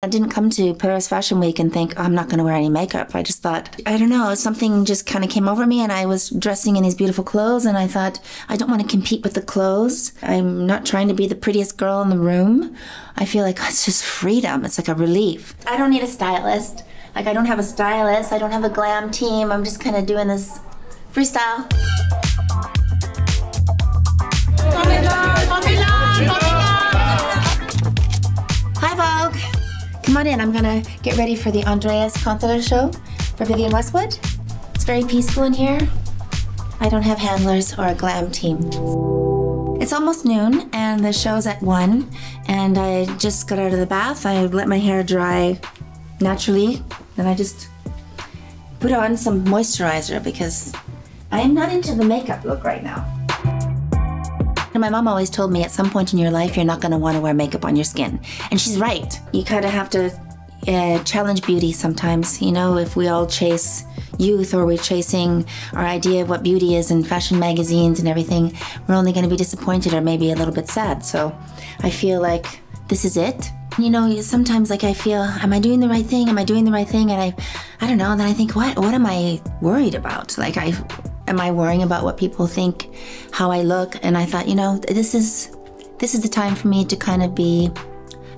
I didn't come to Paris Fashion Week and think, oh, I'm not going to wear any makeup. I just thought, I don't know, something just kind of came over me and I was dressing in these beautiful clothes and I thought, I don't want to compete with the clothes. I'm not trying to be the prettiest girl in the room. I feel like it's just freedom. It's like a relief. I don't need a stylist. Like, I don't have a stylist. I don't have a glam team. I'm just kind of doing this freestyle. Hi, Vogue. Come on in, I'm gonna get ready for the Andreas Konthaler show for Vivienne Westwood. It's very peaceful in here. I don't have handlers or a glam team. It's almost noon and the show's at 1 and I just got out of the bath. I let my hair dry naturally and I just put on some moisturizer because I am not into the makeup look right now. My mom always told me at some point in your life you're not going to want to wear makeup on your skin. And she's right. You kind of have to challenge beauty sometimes. You know, if we all chase youth or we're chasing our idea of what beauty is in fashion magazines and everything, we're only going to be disappointed or maybe a little bit sad. So I feel like this is it. You know, sometimes like I feel, am I doing the right thing? Am I doing the right thing? And I don't know. And then I think, what am I worried about? Like am I worrying about what people think, how I look? And I thought, you know, this is the time for me to kind of be,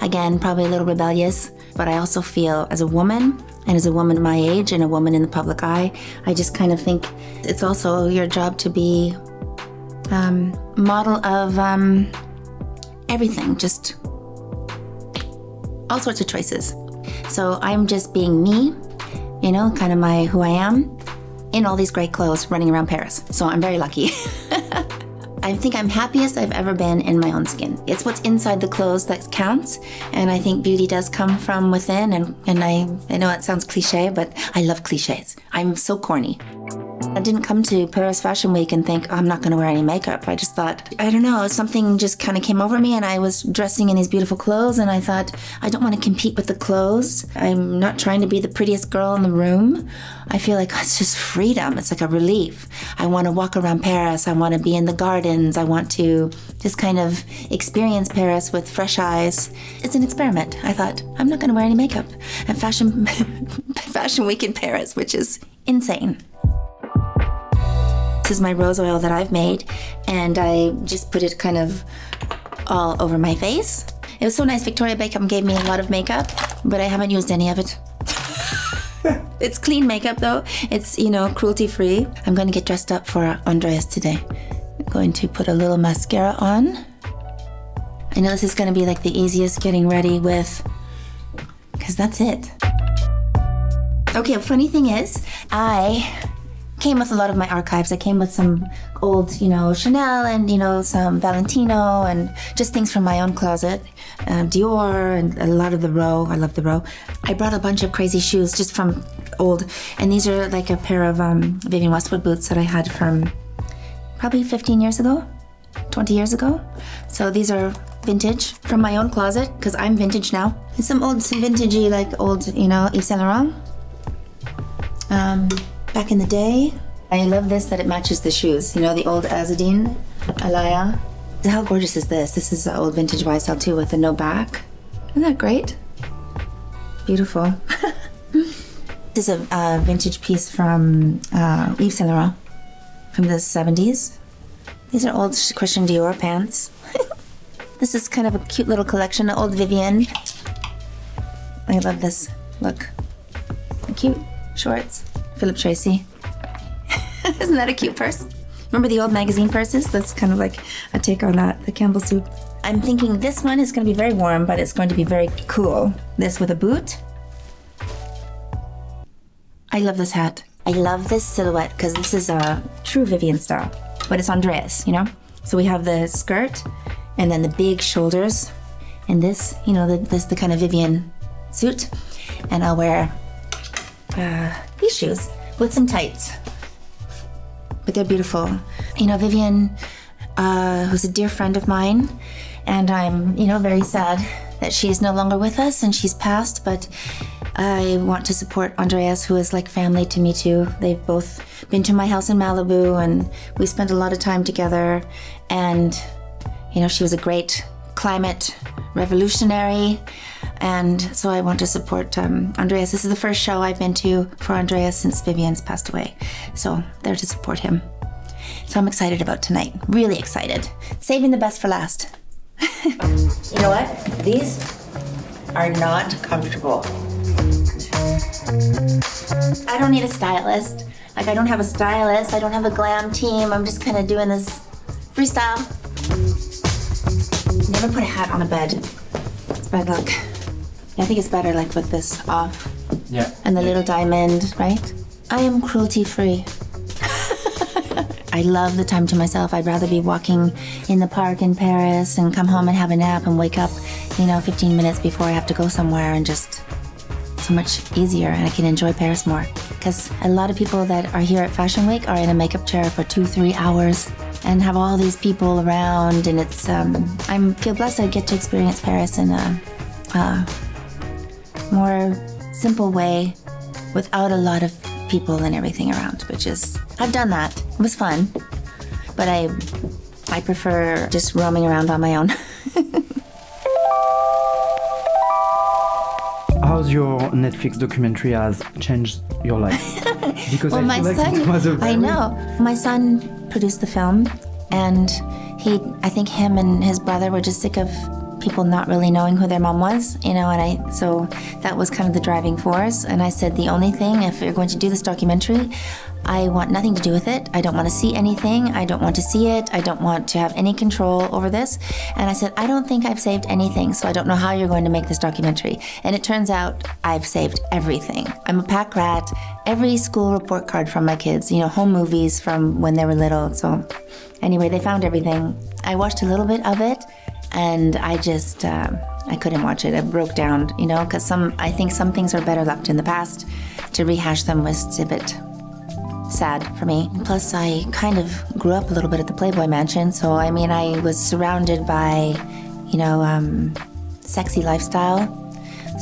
again, probably a little rebellious, but I also feel as a woman and as a woman my age and a woman in the public eye, I just kind of think it's also your job to be model of everything, just all sorts of choices. So I'm just being me, you know, kind of who I am, in all these great clothes running around Paris. So I'm very lucky. I think I'm happiest I've ever been in my own skin. It's what's inside the clothes that counts. And I think beauty does come from within. And I know it sounds cliche, but I love cliches. I'm so corny. I didn't come to Paris Fashion Week and think, oh, I'm not going to wear any makeup. I just thought, I don't know, something just kind of came over me and I was dressing in these beautiful clothes and I thought, I don't want to compete with the clothes. I'm not trying to be the prettiest girl in the room. I feel like it's just freedom. It's like a relief. I want to walk around Paris. I want to be in the gardens. I want to just kind of experience Paris with fresh eyes. It's an experiment. I thought, I'm not going to wear any makeup at Fashion Week in Paris, which is insane. This is my rose oil that I've made, and I just put it kind of all over my face. It was so nice. Victoria Beckham gave me a lot of makeup, but I haven't used any of it. It's clean makeup though. It's, you know, cruelty-free. I'm going to get dressed up for Andreas today. I'm going to put a little mascara on. I know this is going to be like the easiest getting ready with, because that's it. Okay, funny thing is, I came with a lot of my archives. I came with some old, you know, Chanel and, you know, some Valentino and just things from my own closet. Dior and a lot of the Row. I love the Row. I brought a bunch of crazy shoes just from old, and these are like a pair of Vivienne Westwood boots that I had from probably 15 years ago, 20 years ago. So these are vintage from my own closet, because I'm vintage now. It's some vintagey, like old, you know, Yves Saint Laurent. Back in the day. I love this, that it matches the shoes. You know, the old Azzedine, Alaya. How gorgeous is this? This is old vintage YSL too with a no back. Isn't that great? Beautiful. This is a vintage piece from Yves Saint Laurent from the 70s. These are old Christian Dior pants. This is kind of a cute little collection of old Vivienne. I love this look. Cute shorts. Philip Tracy. Isn't that a cute purse? Remember the old magazine purses? That's kind of like a take on that, the Campbell Soup. I'm thinking this one is going to be very warm, but it's going to be very cool. This with a boot. I love this hat. I love this silhouette because this is a true Vivienne style, but it's Andreas, you know? So we have the skirt and then the big shoulders and this, you know, this the kind of Vivienne suit. And I'll wear these shoes with some tights, but they're beautiful. You know, Vivienne was a dear friend of mine, and I'm, you know, very sad that she is no longer with us and she's passed, but I want to support Andreas, who is like family to me too. They've both been to my house in Malibu and we spent a lot of time together, and you know, she was a great climate revolutionary, And so I want to support Andreas. This is the first show I've been to for Andreas since Vivian's passed away. So there to support him. So I'm excited about tonight, really excited. Saving the best for last. You know what? These are not comfortable. I don't need a stylist. Like, I don't have a stylist, I don't have a glam team. I'm just kind of doing this freestyle. Never put a hat on a bed. It's bad luck. I think it's better like with this off. Yeah. And the little diamond, right? I am cruelty-free. I love the time to myself. I'd rather be walking in the park in Paris and come home and have a nap and wake up, 15 minutes before I have to go somewhere, and just so much easier, and I can enjoy Paris more. Because a lot of people that are here at Fashion Week are in a makeup chair for 2-3 hours and have all these people around, and it's, I feel blessed I get to experience Paris in a more simple way without a lot of people and everything around, which is, I've done that. It was fun, but I prefer just roaming around on my own. How's your Netflix documentary has changed your life? Because well, I feel like it was a very... I know. My son produced the film, and I think him and his brother were just sick of people not really knowing who their mom was, and so that was kind of the driving force. And I said, the only thing, if you're going to do this documentary, I want nothing to do with it. I don't want to see anything. I don't want to see it. I don't want to have any control over this. And I said, I don't think I've saved anything, so I don't know how you're going to make this documentary. And it turns out I've saved everything. I'm a pack rat. Every school report card from my kids, home movies from when they were little. So anyway, they found everything. I watched a little bit of it, and I just, I couldn't watch it. I broke down, because I think some things are better left in the past. To rehash them was a bit sad for me. Plus, I kind of grew up a little bit at the Playboy Mansion, so I was surrounded by, sexy lifestyle.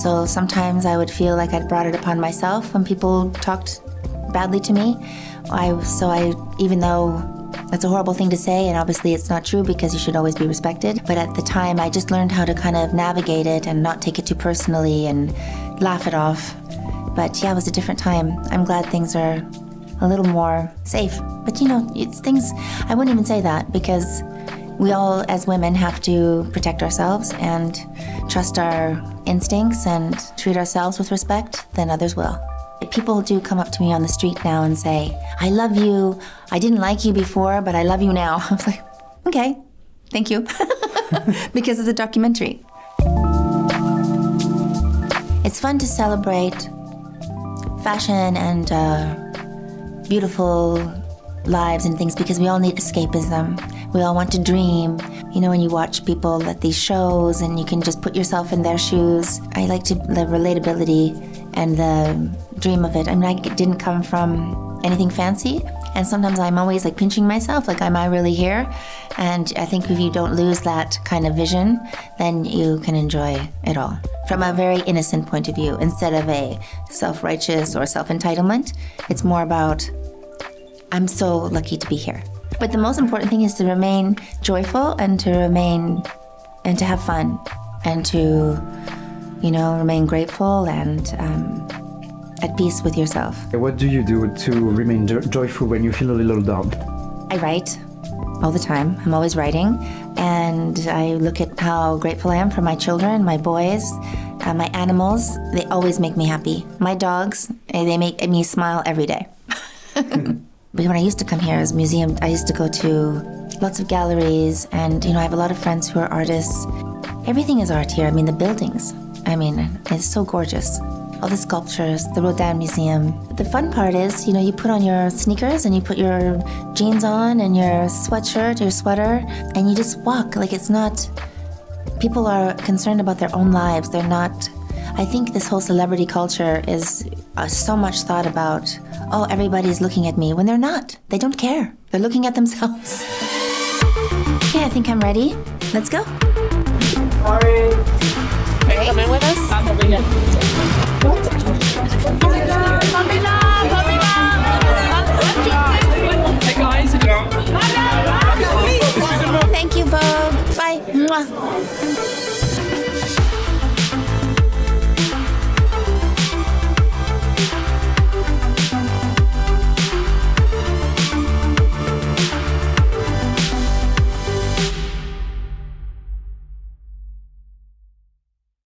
So sometimes I would feel like I'd brought it upon myself when people talked badly to me. Even though that's a horrible thing to say, and obviously it's not true because you should always be respected. But at the time, I just learned how to kind of navigate it and not take it too personally and laugh it off. But yeah, it was a different time. I'm glad things are a little more safe. But it's things, I wouldn't even say that, because we all, as women, have to protect ourselves and trust our instincts and treat ourselves with respect, then others will. People do come up to me on the street now and say, I love you. I didn't like you before, but I love you now. I was like, okay, thank you. Because of the documentary. It's fun to celebrate fashion and beautiful lives and things, because we all need escapism. We all want to dream. When you watch people at these shows and you can just put yourself in their shoes. I like the relatability and the dream of it. I didn't come from anything fancy, and sometimes I'm always pinching myself, am I really here? And I think if you don't lose that kind of vision, then you can enjoy it all. From a very innocent point of view, instead of a self-righteous or self-entitlement, it's more about, I'm so lucky to be here. But the most important thing is to remain joyful and to have fun and to, remain grateful and at peace with yourself. What do you do to remain joyful when you feel a little down? I write all the time. I'm always writing, and I look at how grateful I am for my children, my boys, my animals. They always make me happy. My dogs, they make me smile every day. But when I used to come here as a museum, I used to go to lots of galleries, and I have a lot of friends who are artists. Everything is art here. The buildings. It's so gorgeous. All the sculptures, the Rodin Museum. The fun part is, you put on your sneakers and you put your jeans on and your sweatshirt, your sweater, and you just walk. It's not, people are concerned about their own lives. They're not, I think this whole celebrity culture is so much thought about, oh, everybody's looking at me, when they're not. They don't care. They're looking at themselves. Okay, I think I'm ready. Let's go. Sorry. Can you come in with us?